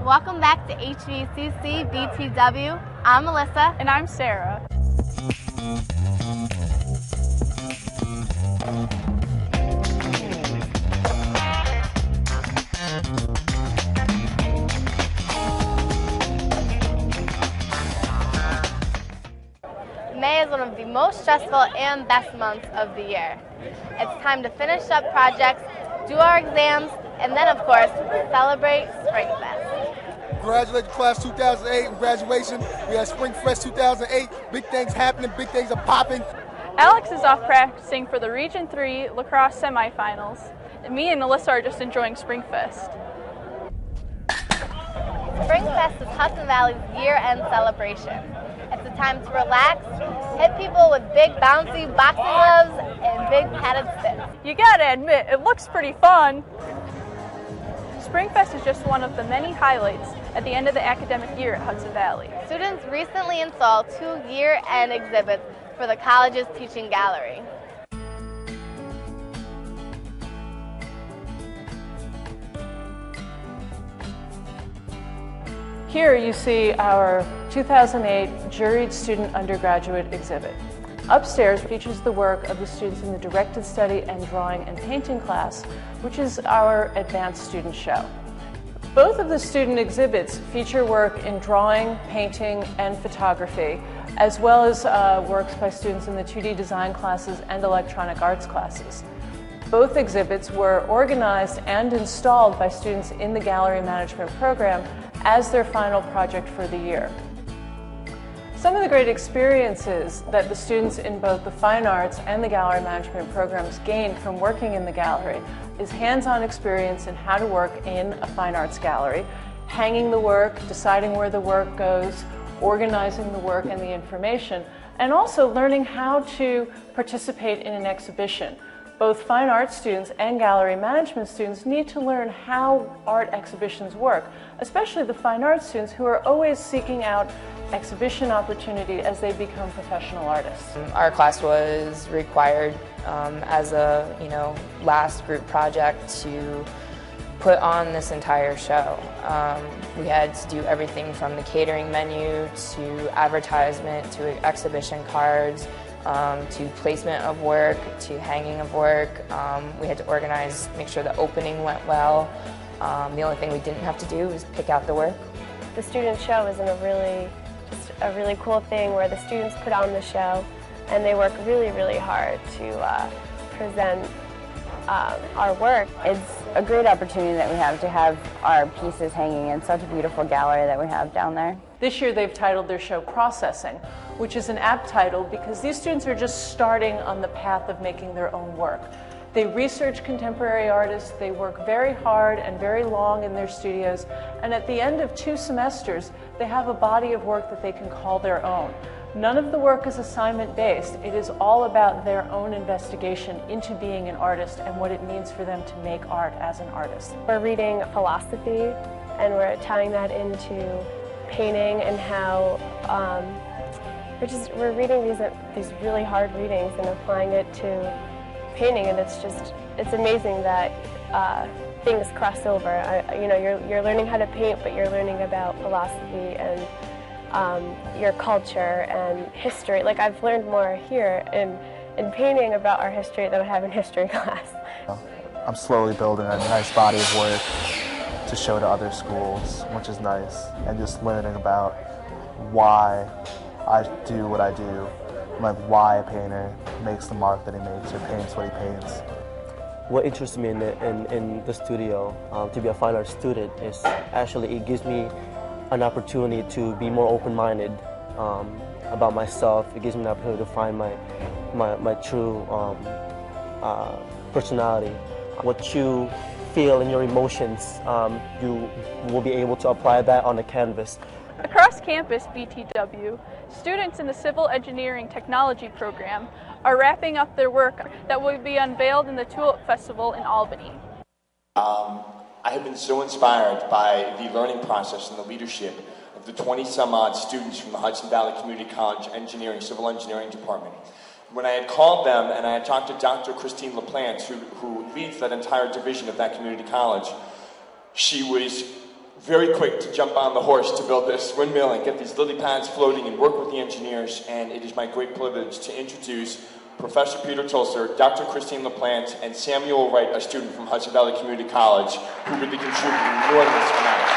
Welcome back to HVCC BTW. I'm Melissa. And I'm Sarah. May is one of the most stressful and best months of the year. It's time to finish up projects, do our exams, and then, of course, celebrate SpringFest. Congratulations, class 2008 and graduation. We had SpringFest 2008. Big things happening, big things are popping. Alex is off practicing for the Region 3 lacrosse semifinals. And me and Alyssa are just enjoying SpringFest. SpringFest is Hudson Valley's year-end celebration. It's a time to relax, hit people with big bouncy boxing gloves and big padded sticks. You gotta admit, it looks pretty fun. SpringFest is just one of the many highlights at the end of the academic year at Hudson Valley. Students recently installed 2 year-end exhibits for the college's teaching gallery. Here you see our 2008 Juried Student Undergraduate exhibit. Upstairs features the work of the students in the Directed Study and Drawing and Painting class, which is our advanced student show. Both of the student exhibits feature work in drawing, painting, and photography, as well as works by students in the 2D design classes and electronic arts classes. Both exhibits were organized and installed by students in the gallery management program as their final project for the year. Some of the great experiences that the students in both the fine arts and the gallery management programs gained from working in the gallery is hands-on experience in how to work in a fine arts gallery, hanging the work, deciding where the work goes, organizing the work and the information, and also learning how to participate in an exhibition. Both fine arts students and gallery management students need to learn how art exhibitions work, especially the fine arts students who are always seeking out exhibition opportunity as they become professional artists. Our class was required as a last group project to put on this entire show. We had to do everything from the catering menu to advertisement to exhibition cards to placement of work to hanging of work. We had to organize, make sure the opening went well. The only thing we didn't have to do was pick out the work. The student show is a really cool thing where the students put on the show and they work really hard to present our work. It's a great opportunity that we have our pieces hanging in such a beautiful gallery that we have down there. This year they've titled their show Processing, which is an apt title because these students are just starting on the path of making their own work. They research contemporary artists, they work very hard and very long in their studios, and at the end of 2 semesters, they have a body of work that they can call their own. None of the work is assignment-based. It is all about their own investigation into being an artist and what it means for them to make art as an artist. We're reading philosophy and we're tying that into painting and how we're reading these really hard readings and applying it to painting, and it's amazing that things cross over. You're learning how to paint, but you're learning about philosophy and your culture and history. Like, I've learned more here in painting about our history than I have in history class. I'm slowly building a nice body of work to show to other schools, which is nice, and just learning about why I do what I do, like why a painter makes the mark that he makes or paints what he paints. What interests me in the studio to be a fine arts student is actually it gives me an opportunity to be more open-minded about myself. It gives me an opportunity to find my true personality. What you feel in your emotions, you will be able to apply that on the canvas. Across campus BTW, students in the Civil Engineering Technology program are wrapping up their work that will be unveiled in the Tulip Festival in Albany. I have been so inspired by the learning process and the leadership of the 20-some-odd students from the Hudson Valley Community College Civil Engineering Department. When I had called them and I had talked to Dr. Christine LaPlante, who leads that entire division of that community college, she was very quick to jump on the horse to build this windmill and get these lily pads floating and work with the engineers. And it is my great privilege to introduce Professor Peter Tulser, Dr. Christine LaPlante, and Samuel Wright, a student from Hudson Valley Community College, who really contributed an enormous amount.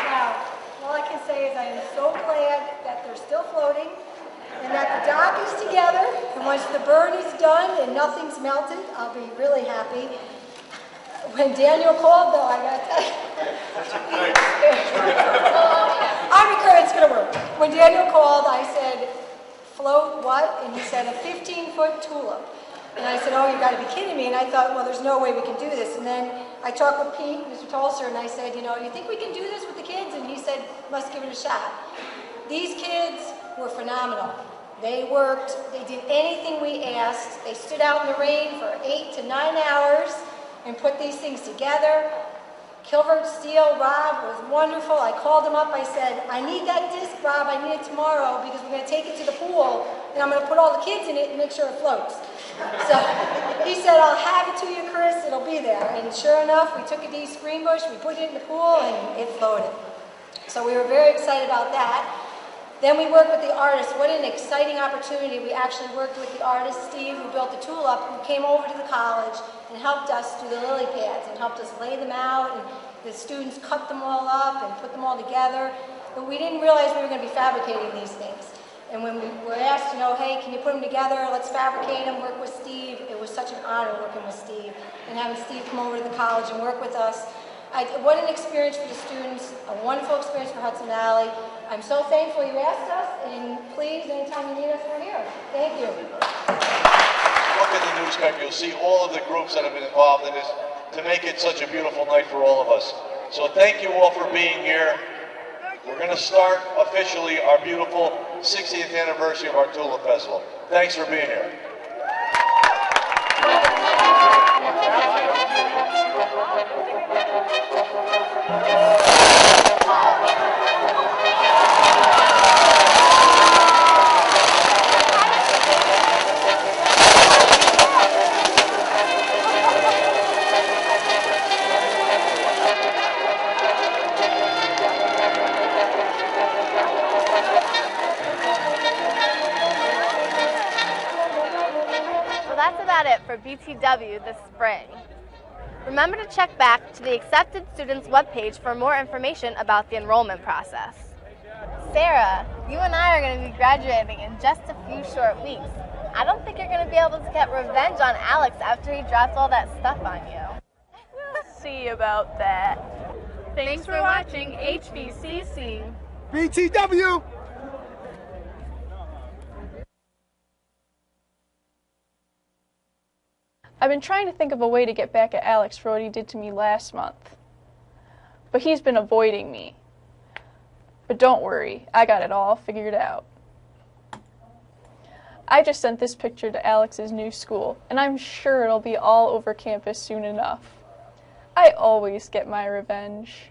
Now, all I can say is I am so glad that they're still floating and that the dock is together, and once the burn is done and nothing's melted, I'll be really happy. When Daniel called, though, I got to tell you. I'm encouraged it's going to work. When Daniel called, I said, float what? And he said, a 15-foot tulip. And I said, oh, you got to be kidding me. And I thought, well, there's no way we can do this. And then I talked with Pete, Mr. Tulser, and I said, you think we can do this with the kids? And he said, let's give it a shot. These kids were phenomenal. They worked, they did anything we asked. They stood out in the rain for 8 to 9 hours and put these things together. Kilvert Steel, Rob, was wonderful. I called him up, I said, I need that disc, Rob, I need it tomorrow because we're going to take it to the pool and I'm going to put all the kids in it and make sure it floats. So he said, I'll have it to you, Chris, it'll be there. And sure enough, we took a D screen bush, we put it in the pool and it floated. So we were very excited about that. Then we worked with the artists. What an exciting opportunity. We actually worked with the artist, Steve, who built the tulip, who came over to the college and helped us do the lily pads and helped us lay them out. And the students cut them all up and put them all together. But we didn't realize we were going to be fabricating these things. And when we were asked, hey, can you put them together? Let's fabricate them, work with Steve. It was such an honor working with Steve and having Steve come over to the college and work with us. What an experience for the students, a wonderful experience for Hudson Valley. I'm so thankful you asked us, and please, anytime you need us, we're here. Thank you. Look at the newspaper, you'll see all of the groups that have been involved in this to make it such a beautiful night for all of us. So thank you all for being here. We're going to start officially our beautiful 60th anniversary of our Tulip Festival. Thanks for being here. For BTW this spring. Remember to check back to the accepted students webpage for more information about the enrollment process. Sarah, you and I are going to be graduating in just a few short weeks. I don't think you're going to be able to get revenge on Alex after he dropped all that stuff on you. We'll see about that. Thanks for watching HVCC. BTW! I've been trying to think of a way to get back at Alex for what he did to me last month. But he's been avoiding me. But don't worry, I got it all figured out. I just sent this picture to Alex's new school, and I'm sure it'll be all over campus soon enough. I always get my revenge.